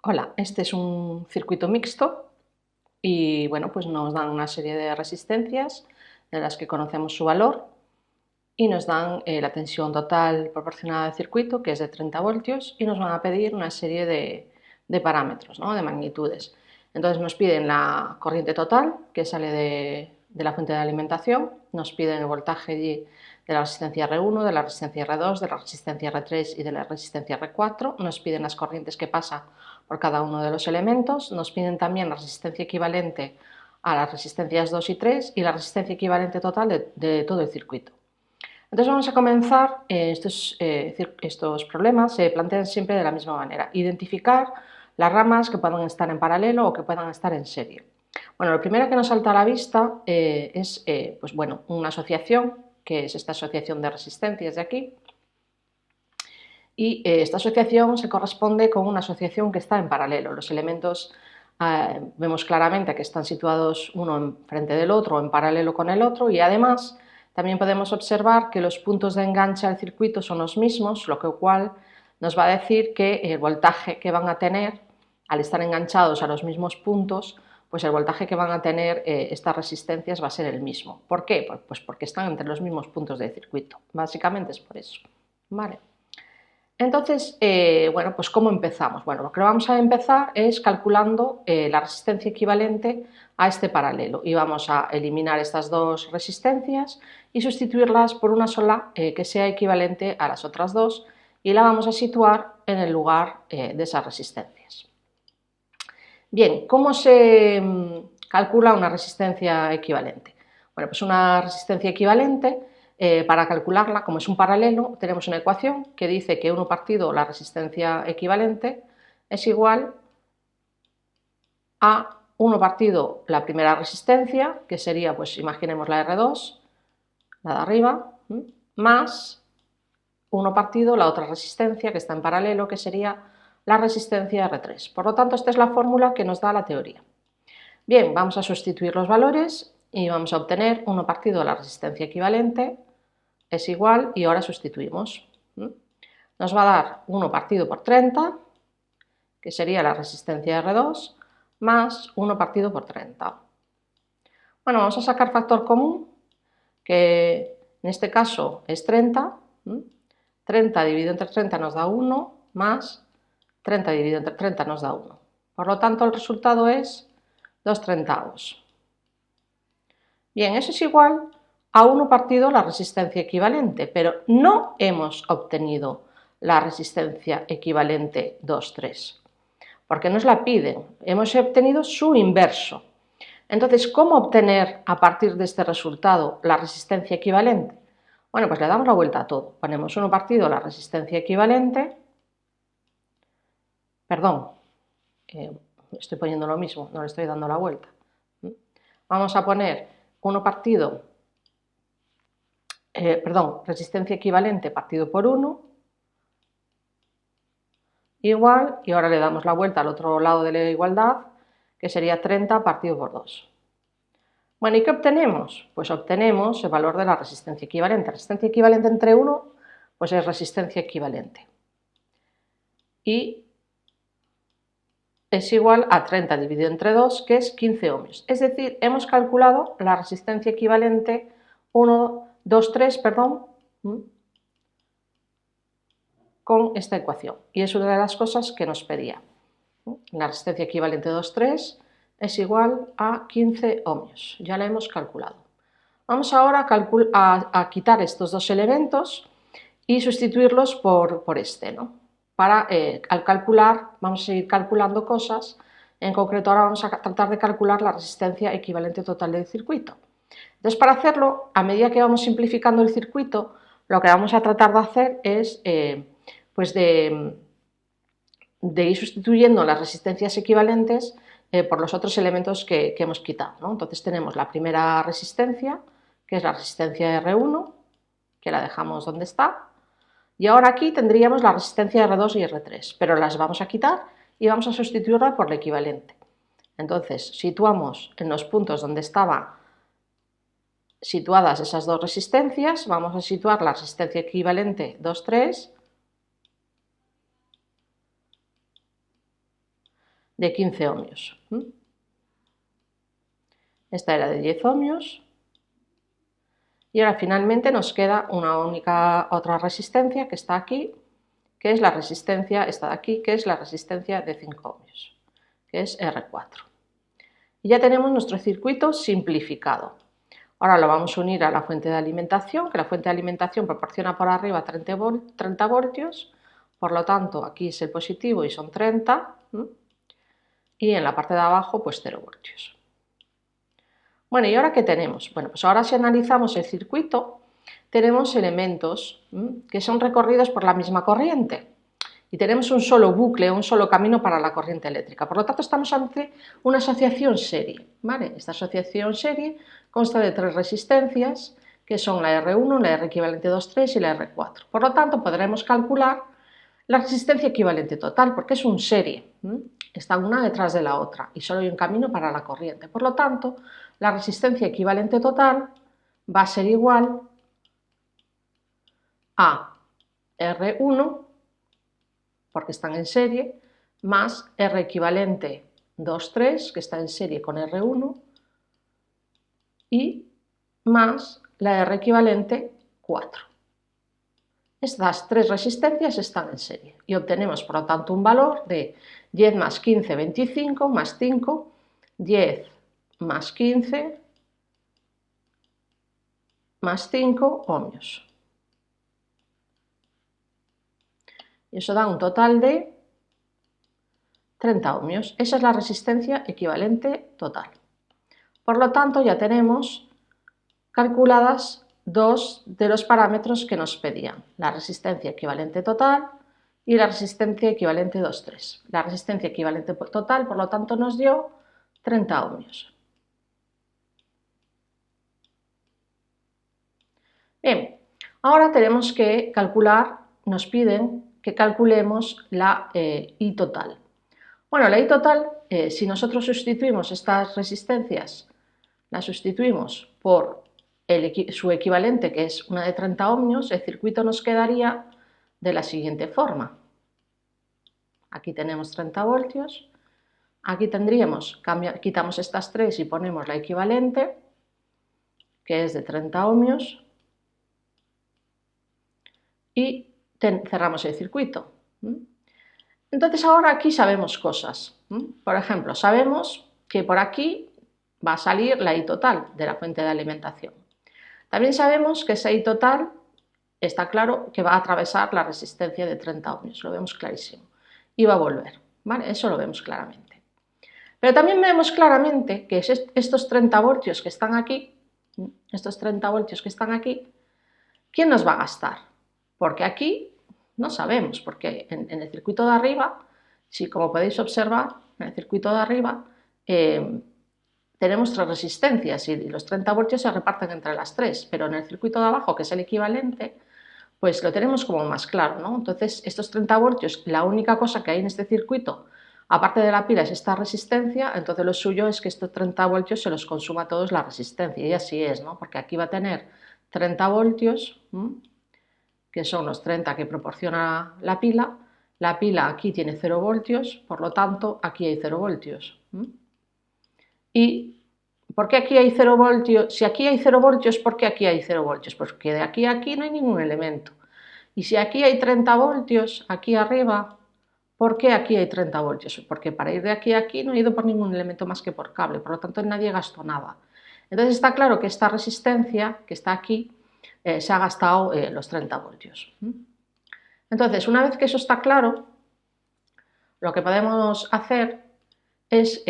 Hola, este es un circuito mixto y bueno, pues nos dan una serie de resistencias de las que conocemos su valor y nos dan la tensión total proporcionada del circuito, que es de 30 voltios, y nos van a pedir una serie de parámetros, ¿no? De magnitudes. Entonces nos piden la corriente total que sale de la fuente de alimentación, nos piden el voltaje de la resistencia R1, de la resistencia R2, de la resistencia R3 y de la resistencia R4, nos piden las corrientes que pasa por cada uno de los elementos, nos piden también la resistencia equivalente a las resistencias 2 y 3 y la resistencia equivalente total de todo el circuito. Entonces vamos a comenzar, estos problemas se plantean siempre de la misma manera, identificar las ramas que puedan estar en paralelo o que puedan estar en serie. Bueno, lo primero que nos salta a la vista es pues bueno, una asociación, que es esta asociación de resistencias de aquí, y esta asociación se corresponde con una asociación que está en paralelo. Los elementos vemos claramente que están situados uno enfrente del otro o en paralelo con el otro, y además también podemos observar que los puntos de enganche al circuito son los mismos, lo cual nos va a decir que el voltaje que van a tener al estar enganchados a los mismos puntos, pues el voltaje que van a tener estas resistencias va a ser el mismo. ¿Por qué? Pues porque están entre los mismos puntos del circuito. Básicamente es por eso. ¿Vale? Entonces, bueno, pues ¿cómo empezamos? Bueno, lo que vamos a empezar es calculando la resistencia equivalente a este paralelo, y vamos a eliminar estas dos resistencias y sustituirlas por una sola que sea equivalente a las otras dos, y la vamos a situar en el lugar de esas resistencias. Bien, ¿cómo se calcula una resistencia equivalente? Bueno, pues una resistencia equivalente, para calcularla, como es un paralelo, tenemos una ecuación que dice que 1 partido la resistencia equivalente es igual a 1 partido la primera resistencia, que sería, pues imaginemos la R2, la de arriba, más 1 partido la otra resistencia que está en paralelo, que sería la resistencia R3. Por lo tanto, esta es la fórmula que nos da la teoría. Bien, vamos a sustituir los valores y vamos a obtener 1 partido la resistencia equivalente es igual, y ahora sustituimos. Nos va a dar 1 partido por 30, que sería la resistencia R2, más 1 partido por 30. Bueno, vamos a sacar factor común, que en este caso es 30. 30 dividido entre 30 nos da 1, más 30 dividido entre 30 nos da 1. Por lo tanto, el resultado es 2/30. Bien, eso es igual a 1 partido la resistencia equivalente, pero no hemos obtenido la resistencia equivalente 2/3, porque nos la piden, hemos obtenido su inverso. Entonces, ¿cómo obtener a partir de este resultado la resistencia equivalente? Bueno, pues le damos la vuelta a todo, ponemos 1 partido la resistencia equivalente, perdón, estoy poniendo lo mismo, no le estoy dando la vuelta. Vamos a poner 1 partido resistencia equivalente partido por 1, igual, y ahora le damos la vuelta al otro lado de la igualdad, que sería 30 partido por 2. Bueno, ¿y qué obtenemos? Pues obtenemos el valor de la resistencia equivalente. Resistencia equivalente entre 1, pues es resistencia equivalente. Y es igual a 30 dividido entre 2, que es 15 ohmios. Es decir, hemos calculado la resistencia equivalente 1, 2, 3, perdón, con esta ecuación, y es una de las cosas que nos pedía. La resistencia equivalente 2,3 es igual a 15 ohmios, ya la hemos calculado. Vamos ahora a quitar estos dos elementos y sustituirlos por este, ¿no? Para, al calcular, vamos a seguir calculando cosas. En concreto, ahora vamos a tratar de calcular la resistencia equivalente total del circuito. Entonces, para hacerlo, a medida que vamos simplificando el circuito, lo que vamos a tratar de hacer es pues de ir sustituyendo las resistencias equivalentes por los otros elementos que hemos quitado, ¿no? Entonces tenemos la primera resistencia, que es la resistencia R1, que la dejamos donde está, y ahora aquí tendríamos la resistencia R2 y R3, pero las vamos a quitar y vamos a sustituirla por la equivalente. Entonces situamos en los puntos donde estaban situadas esas dos resistencias, vamos a situar la resistencia equivalente 2,3 de 15 ohmios. Esta era de 10 ohmios. Y ahora finalmente nos queda una única otra resistencia que está aquí, que es la resistencia, esta de aquí, que es la resistencia de 5 ohmios, que es R4. Y ya tenemos nuestro circuito simplificado. Ahora lo vamos a unir a la fuente de alimentación, que la fuente de alimentación proporciona por arriba 30 voltios, por lo tanto aquí es el positivo y son 30, y en la parte de abajo pues 0 voltios. Bueno, ¿y ahora qué tenemos? Bueno, pues ahora si analizamos el circuito, tenemos elementos que son recorridos por la misma corriente y tenemos un solo bucle, un solo camino para la corriente eléctrica. Por lo tanto, estamos ante una asociación serie, ¿vale? Esta asociación serie consta de 3 resistencias, que son la R1, la R equivalente 2,3 y la R4. Por lo tanto, podremos calcular la resistencia equivalente total, porque es un serie, está una detrás de la otra y solo hay un camino para la corriente. Por lo tanto, la resistencia equivalente total va a ser igual a R1, porque están en serie, más R equivalente 2,3, que está en serie con R1, y más la R equivalente 4. Estas 3 resistencias están en serie y obtenemos, por lo tanto, un valor de 10 más 15, 25, más 5, 10 más 15, más 5 ohmios. Y eso da un total de 30 ohmios. Esa es la resistencia equivalente total. Por lo tanto, ya tenemos calculadas 2 de los parámetros que nos pedían, la resistencia equivalente total y la resistencia equivalente 2,3. La resistencia equivalente total, por lo tanto, nos dio 30 ohmios. Bien, ahora tenemos que calcular, nos piden que calculemos la I total. Bueno, la I total, si nosotros sustituimos estas resistencias, las sustituimos por su equivalente, que es una de 30 ohmios, el circuito nos quedaría de la siguiente forma. Aquí tenemos 30 voltios, aquí tendríamos, quitamos estas 3 y ponemos la equivalente, que es de 30 ohmios, y cerramos el circuito. Entonces ahora aquí sabemos cosas. Por ejemplo, sabemos que por aquí va a salir la I total de la fuente de alimentación. También sabemos que esa I total está claro que va a atravesar la resistencia de 30 ohmios, lo vemos clarísimo, y va a volver, ¿vale? Eso lo vemos claramente. Pero también vemos claramente que estos 30 voltios que están aquí, ¿quién nos va a gastar? Porque aquí no sabemos, porque en el circuito de arriba, si como podéis observar, en el circuito de arriba tenemos 3 resistencias y los 30 voltios se reparten entre las 3, pero en el circuito de abajo, que es el equivalente, pues lo tenemos como más claro, ¿no? Entonces, estos 30 voltios, la única cosa que hay en este circuito, aparte de la pila, es esta resistencia, entonces lo suyo es que estos 30 voltios se los consuma a todos la resistencia, y así es, ¿no? Porque aquí va a tener 30 voltios, que son los 30 que proporciona la pila aquí tiene 0 voltios, por lo tanto, aquí hay 0 voltios. ¿Y por qué aquí hay 0 voltios? Si aquí hay 0 voltios, ¿por qué aquí hay 0 voltios? Porque de aquí a aquí no hay ningún elemento. Y si aquí hay 30 voltios, aquí arriba, ¿por qué aquí hay 30 voltios? Porque para ir de aquí a aquí no he ido por ningún elemento más que por cable, por lo tanto nadie gastó nada. Entonces está claro que esta resistencia que está aquí se ha gastado los 30 voltios. Entonces, una vez que eso está claro, lo que podemos hacer es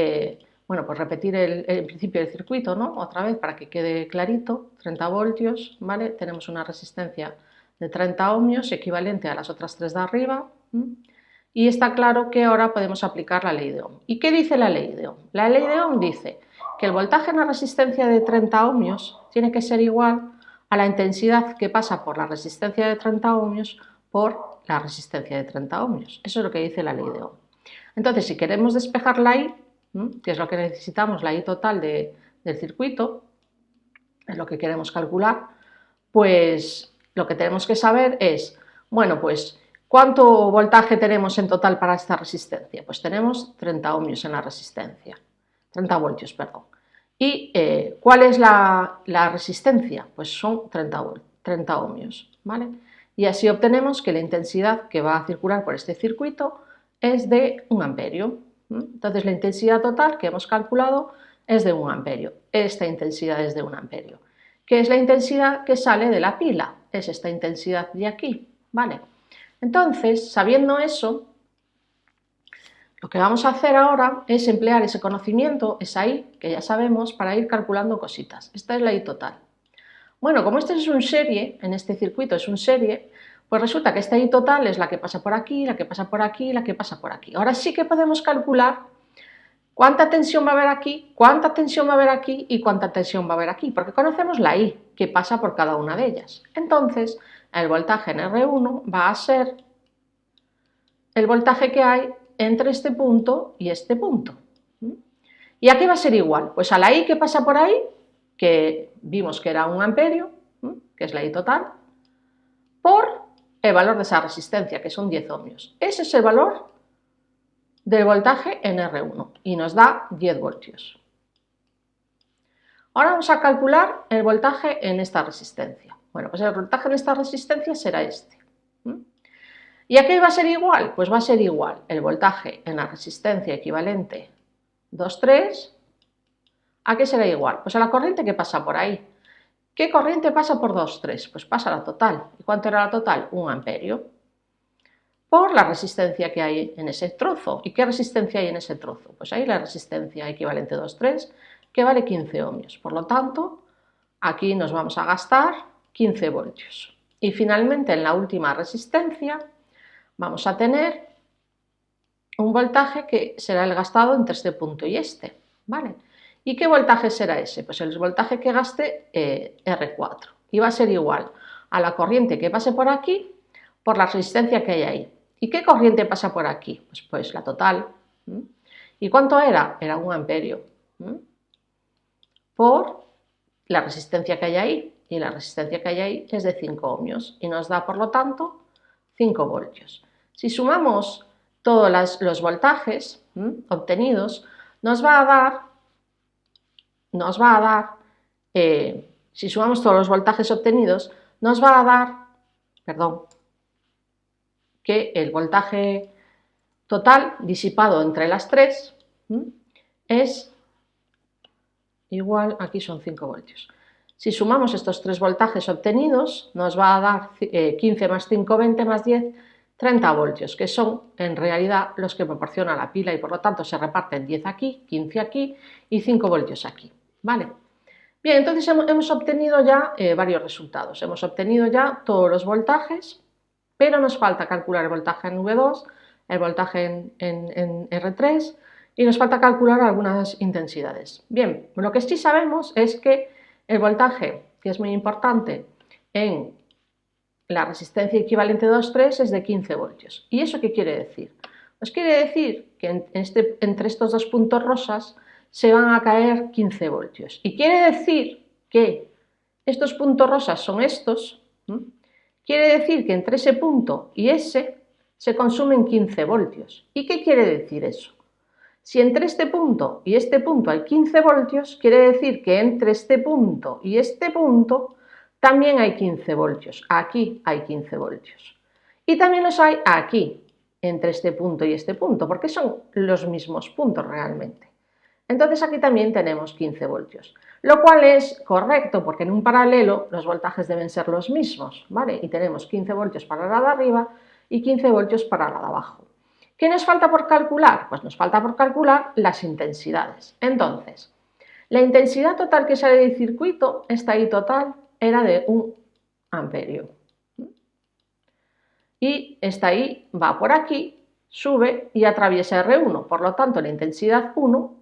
bueno, pues repetir el principio del circuito, ¿no? Otra vez para que quede clarito, 30 voltios, ¿vale? Tenemos una resistencia de 30 ohmios equivalente a las otras 3 de arriba, y está claro que ahora podemos aplicar la ley de Ohm. ¿Y qué dice la ley de Ohm? La ley de Ohm dice que el voltaje en la resistencia de 30 ohmios tiene que ser igual a la intensidad que pasa por la resistencia de 30 ohmios por la resistencia de 30 ohmios. Eso es lo que dice la ley de Ohm. Entonces, si queremos despejar la I, que es lo que necesitamos, la I total del circuito, es lo que queremos calcular, pues lo que tenemos que saber es, bueno, pues ¿Cuánto voltaje tenemos en total para esta resistencia? Pues tenemos 30 ohmios en la resistencia, 30 voltios, perdón. ¿Y cuál es la resistencia? Pues son 30 ohmios, ¿vale? Y así obtenemos que la intensidad que va a circular por este circuito es de 1 amperio. Entonces la intensidad total que hemos calculado es de 1 amperio. Esta intensidad es de 1 amperio. ¿Qué es la intensidad que sale de la pila? Es esta intensidad de aquí, ¿vale? Entonces, sabiendo eso, lo que vamos a hacer ahora es emplear ese conocimiento, esa I, que ya sabemos, para ir calculando cositas. Esta es la I total. Bueno, como este es un serie, en este circuito es un serie, pues resulta que esta I total es la que pasa por aquí, la que pasa por aquí, la que pasa por aquí. Ahora sí que podemos calcular cuánta tensión va a haber aquí, cuánta tensión va a haber aquí y cuánta tensión va a haber aquí, porque conocemos la I que pasa por cada una de ellas. Entonces, el voltaje en R1 va a ser el voltaje que hay entre este punto y este punto. ¿Y a qué va a ser igual? Pues a la I que pasa por ahí, que vimos que era 1 amperio, que es la I total, por el valor de esa resistencia, que son 10 ohmios. Ese es el valor del voltaje en R1 y nos da 10 voltios. Ahora vamos a calcular el voltaje en esta resistencia. Bueno, pues el voltaje en esta resistencia será este. ¿Y a qué va a ser igual? Pues va a ser igual el voltaje en la resistencia equivalente 2,3. ¿A qué será igual? Pues a la corriente que pasa por ahí. ¿Qué corriente pasa por 2,3? Pues pasa la total. ¿Y cuánto era la total? 1 amperio. Por la resistencia que hay en ese trozo. ¿Y qué resistencia hay en ese trozo? Pues ahí la resistencia equivalente 2,3, que vale 15 ohmios. Por lo tanto, aquí nos vamos a gastar 15 voltios. Y finalmente, en la última resistencia, vamos a tener un voltaje que será el gastado entre este punto y este, ¿vale? ¿Y qué voltaje será ese? Pues el voltaje que gaste R4. Y va a ser igual a la corriente que pase por aquí por la resistencia que hay ahí. ¿Y qué corriente pasa por aquí? Pues la total. ¿Y cuánto era? Era 1 amperio. Por la resistencia que hay ahí. Y la resistencia que hay ahí es de 5 ohmios. Y nos da, por lo tanto, 5 voltios. Si sumamos todos los voltajes obtenidos, nos va a dar, si sumamos todos los voltajes obtenidos, nos va a dar, que el voltaje total disipado entre las tres es igual, aquí son 5 voltios. Si sumamos estos tres voltajes obtenidos, nos va a dar 15 más 5, 20 más 10, 30 voltios, que son en realidad los que proporciona la pila y por lo tanto se reparten 10 aquí, 15 aquí y 5 voltios aquí, ¿vale? Bien, entonces hemos obtenido ya varios resultados. Hemos obtenido ya todos los voltajes, pero nos falta calcular el voltaje en V2, el voltaje en R3 y nos falta calcular algunas intensidades. Bien, lo que sí sabemos es que el voltaje, que es muy importante en la resistencia equivalente 2,3 es de 15 voltios. ¿Y eso qué quiere decir? Pues quiere decir que entre estos dos puntos rosas se van a caer 15 voltios. Y quiere decir que estos puntos rosas son estos. Quiere decir que entre ese punto y ese se consumen 15 voltios. ¿Y qué quiere decir eso? Si entre este punto y este punto hay 15 voltios, quiere decir que entre este punto y este punto también hay 15 voltios. Aquí hay 15 voltios. Y también los hay aquí, entre este punto y este punto, porque son los mismos puntos realmente. Entonces aquí también tenemos 15 voltios, lo cual es correcto porque en un paralelo los voltajes deben ser los mismos, ¿vale? Y tenemos 15 voltios para la de arriba y 15 voltios para la de abajo. ¿Qué nos falta por calcular? Pues nos falta por calcular las intensidades. Entonces, la intensidad total que sale del circuito, esta I total, era de 1 amperio. Y esta I va por aquí, sube y atraviesa R1. Por lo tanto, la intensidad 1,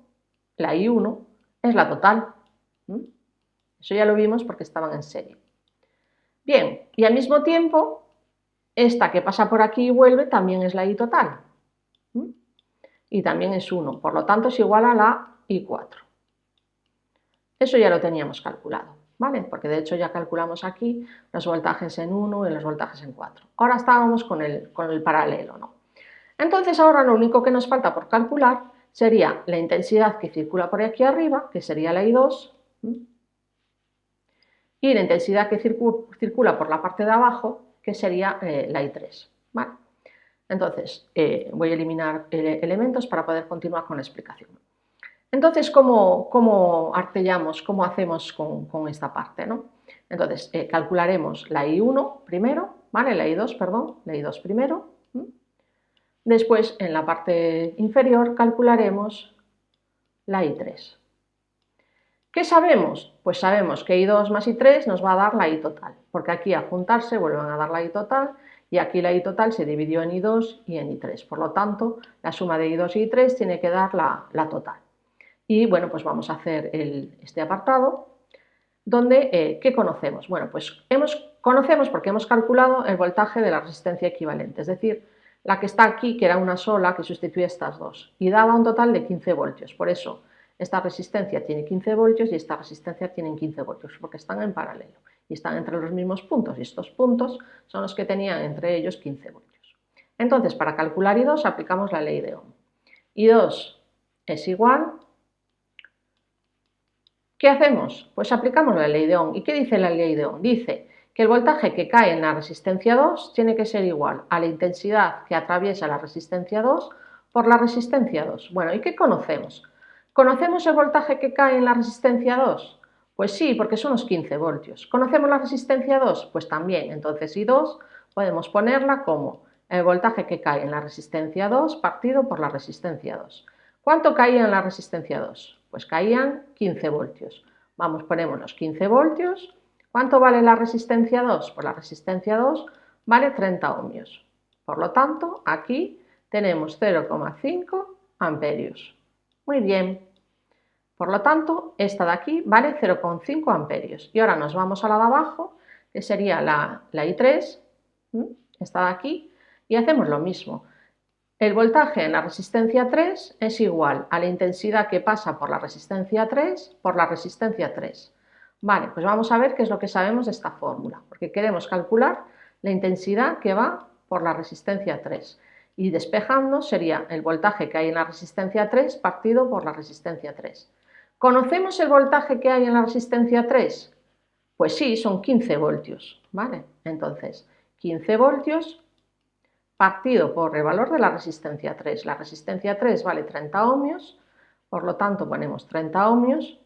la I1, es la total. Eso ya lo vimos porque estaban en serie. Bien, y al mismo tiempo, esta que pasa por aquí y vuelve también es la I total. Y también es 1. Por lo tanto, es igual a la I4. Eso ya lo teníamos calculado. ¿vale? Porque de hecho ya calculamos aquí los voltajes en 1 y los voltajes en 4. Ahora estábamos con el paralelo, ¿no? Entonces ahora lo único que nos falta por calcular sería la intensidad que circula por aquí arriba, que sería la I2, y la intensidad que circula por la parte de abajo, que sería la I3, ¿vale? Entonces, voy a eliminar elementos para poder continuar con la explicación. Entonces, ¿cómo artellamos, cómo hacemos con esta parte, ¿no? Entonces, calcularemos la I1 primero, ¿vale? La I2, perdón, la I2 primero. Después, en la parte inferior, calcularemos la I3. ¿Qué sabemos? Pues sabemos que I2 más I3 nos va a dar la I total, porque aquí al juntarse vuelven a dar la I total y aquí la I total se dividió en I2 y en I3. Por lo tanto, la suma de I2 y I3 tiene que dar la total. Y bueno, pues vamos a hacer este apartado donde, ¿qué conocemos? Bueno, pues conocemos porque hemos calculado el voltaje de la resistencia equivalente, es decir, la que está aquí, que era una sola, que sustituye a estas dos, y daba un total de 15 voltios. Por eso, esta resistencia tiene 15 voltios y esta resistencia tiene 15 voltios, porque están en paralelo y están entre los mismos puntos, y estos puntos son los que tenían entre ellos 15 voltios. Entonces, para calcular I2 aplicamos la ley de Ohm. I2 es igual. ¿Qué hacemos? Pues aplicamos la ley de Ohm. ¿Y qué dice la ley de Ohm? Dice que el voltaje que cae en la resistencia 2 tiene que ser igual a la intensidad que atraviesa la resistencia 2 por la resistencia 2. Bueno, ¿y qué conocemos? ¿Conocemos el voltaje que cae en la resistencia 2? Pues sí, porque son los 15 voltios. ¿Conocemos la resistencia 2? Pues también. Entonces I2 podemos ponerla como el voltaje que cae en la resistencia 2 partido por la resistencia 2. ¿Cuánto caía en la resistencia 2? Pues caían 15 voltios. Vamos, ponemos los 15 voltios. ¿Cuánto vale la resistencia 2? Pues la resistencia 2 vale 30 ohmios. Por lo tanto, aquí tenemos 0,5 amperios. Muy bien. Por lo tanto, esta de aquí vale 0,5 amperios. Y ahora nos vamos a la de abajo, que sería la I3, esta de aquí, y hacemos lo mismo. El voltaje en la resistencia 3 es igual a la intensidad que pasa por la resistencia 3 por la resistencia 3. Vale, pues vamos a ver qué es lo que sabemos de esta fórmula, porque queremos calcular la intensidad que va por la resistencia 3. Y despejando sería el voltaje que hay en la resistencia 3 partido por la resistencia 3. ¿Conocemos el voltaje que hay en la resistencia 3? Pues sí, son 15 voltios, ¿vale? Entonces, 15 voltios partido por el valor de la resistencia 3. La resistencia 3 vale 30 ohmios, por lo tanto ponemos 30 ohmios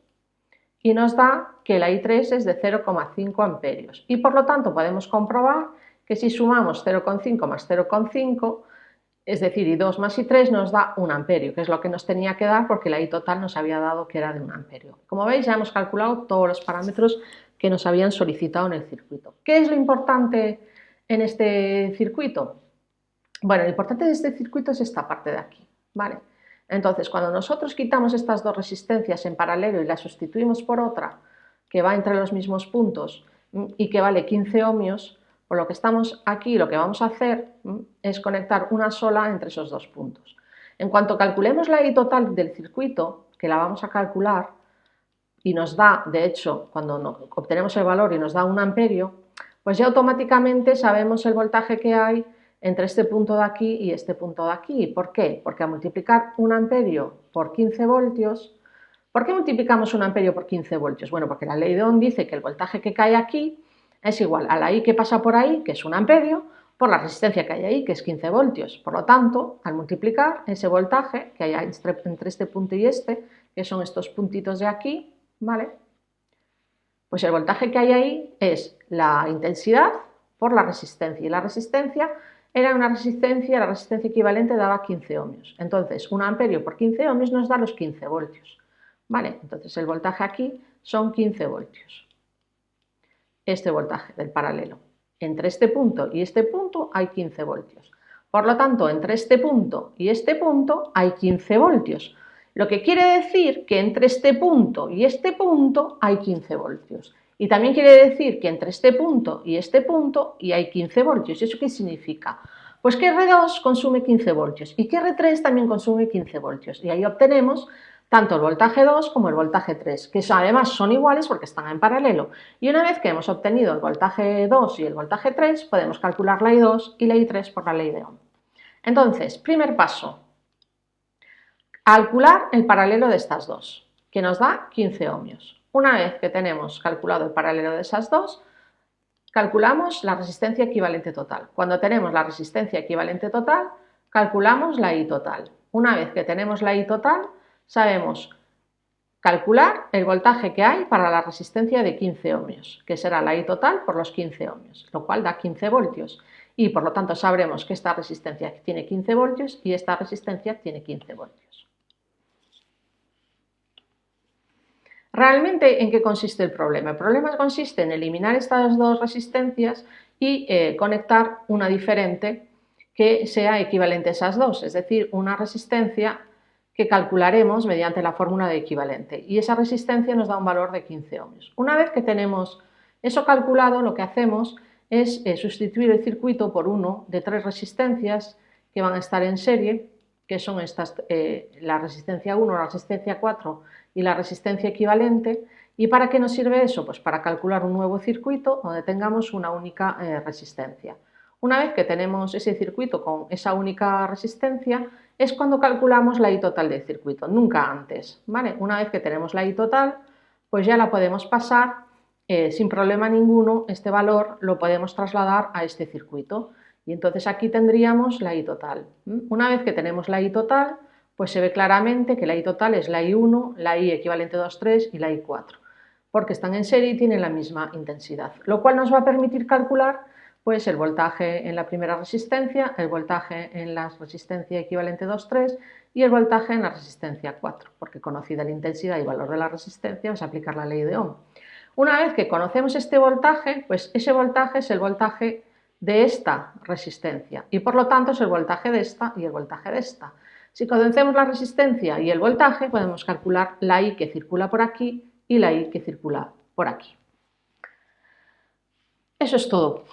y nos da que la I3 es de 0,5 amperios. Y por lo tanto podemos comprobar que si sumamos 0,5 más 0,5, es decir, I2 más I3 nos da 1 amperio, que es lo que nos tenía que dar porque la I total nos había dado que era de 1 amperio. Como veis, ya hemos calculado todos los parámetros que nos habían solicitado en el circuito. ¿Qué es lo importante en este circuito? Bueno, lo importante de este circuito es esta parte de aquí, ¿vale? Entonces, cuando nosotros quitamos estas dos resistencias en paralelo y las sustituimos por otra que va entre los mismos puntos y que vale 15 ohmios, por lo que estamos aquí, lo que vamos a hacer es conectar una sola entre esos dos puntos. En cuanto calculemos la I total del circuito, que la vamos a calcular y nos da, de hecho, cuando obtenemos el valor y nos da 1 amperio, pues ya automáticamente sabemos el voltaje que hay entre este punto de aquí y este punto de aquí. ¿Por qué? Porque al multiplicar 1 amperio por 15 voltios, ¿por qué multiplicamos 1 amperio por 15 voltios? Bueno, porque la ley de Ohm dice que el voltaje que cae aquí es igual a la I que pasa por ahí, que es 1 amperio, por la resistencia que hay ahí, que es 15 voltios. Por lo tanto, al multiplicar ese voltaje que hay entre este punto y este, que son estos puntitos de aquí, ¿vale? Pues el voltaje que hay ahí es la intensidad por la resistencia, y la resistencia era una resistencia, la resistencia equivalente daba 15 ohmios. Entonces, 1 amperio por 15 ohmios nos da los 15 voltios. ¿Vale? Entonces, el voltaje aquí son 15 voltios. Este voltaje del paralelo. Entre este punto y este punto hay 15 voltios. Por lo tanto, entre este punto y este punto hay 15 voltios. Lo que quiere decir que entre este punto y este punto hay 15 voltios. Y también quiere decir que entre este punto y hay 15 voltios. ¿Y eso qué significa? Pues que R2 consume 15 voltios y que R3 también consume 15 voltios. Y ahí obtenemos tanto el voltaje 2 como el voltaje 3, que además son iguales porque están en paralelo. Y una vez que hemos obtenido el voltaje 2 y el voltaje 3, podemos calcular la I2 y la I3 por la ley de Ohm. Entonces, primer paso, calcular el paralelo de estas dos, que nos da 15 ohmios. Una vez que tenemos calculado el paralelo de esas dos, calculamos la resistencia equivalente total. Cuando tenemos la resistencia equivalente total, calculamos la I total. Una vez que tenemos la I total, sabemos calcular el voltaje que hay para la resistencia de 15 ohmios, que será la I total por los 15 ohmios, lo cual da 15 voltios. Y por lo tanto sabremos que esta resistencia tiene 15 voltios y esta resistencia tiene 15 voltios. ¿Realmente en qué consiste el problema? El problema consiste en eliminar estas dos resistencias y conectar una diferente que sea equivalente a esas dos, es decir, una resistencia que calcularemos mediante la fórmula de equivalente, y esa resistencia nos da un valor de 15 ohmios. Una vez que tenemos eso calculado, lo que hacemos es sustituir el circuito por uno de tres resistencias que van a estar en serie, que son estas, la resistencia 1, la resistencia 4 y la resistencia equivalente. ¿Y para qué nos sirve eso? Pues para calcular un nuevo circuito donde tengamos una única resistencia. Una vez que tenemos ese circuito con esa única resistencia, es cuando calculamos la I total del circuito, nunca antes, ¿vale? Una vez que tenemos la I total, pues ya la podemos pasar sin problema ninguno, este valor lo podemos trasladar a este circuito. Y entonces aquí tendríamos la I total. Una vez que tenemos la I total, pues se ve claramente que la I total es la I1, la I equivalente 2,3 y la I4, porque están en serie y tienen la misma intensidad, lo cual nos va a permitir calcular pues el voltaje en la primera resistencia, el voltaje en la resistencia equivalente 2,3 y el voltaje en la resistencia 4, porque conocida la intensidad y valor de la resistencia vamos a aplicar la ley de Ohm. Una vez que conocemos este voltaje, pues ese voltaje es el voltaje de esta resistencia y por lo tanto es el voltaje de esta y el voltaje de esta. Si conocemos la resistencia y el voltaje, podemos calcular la I que circula por aquí y la I que circula por aquí. Eso es todo.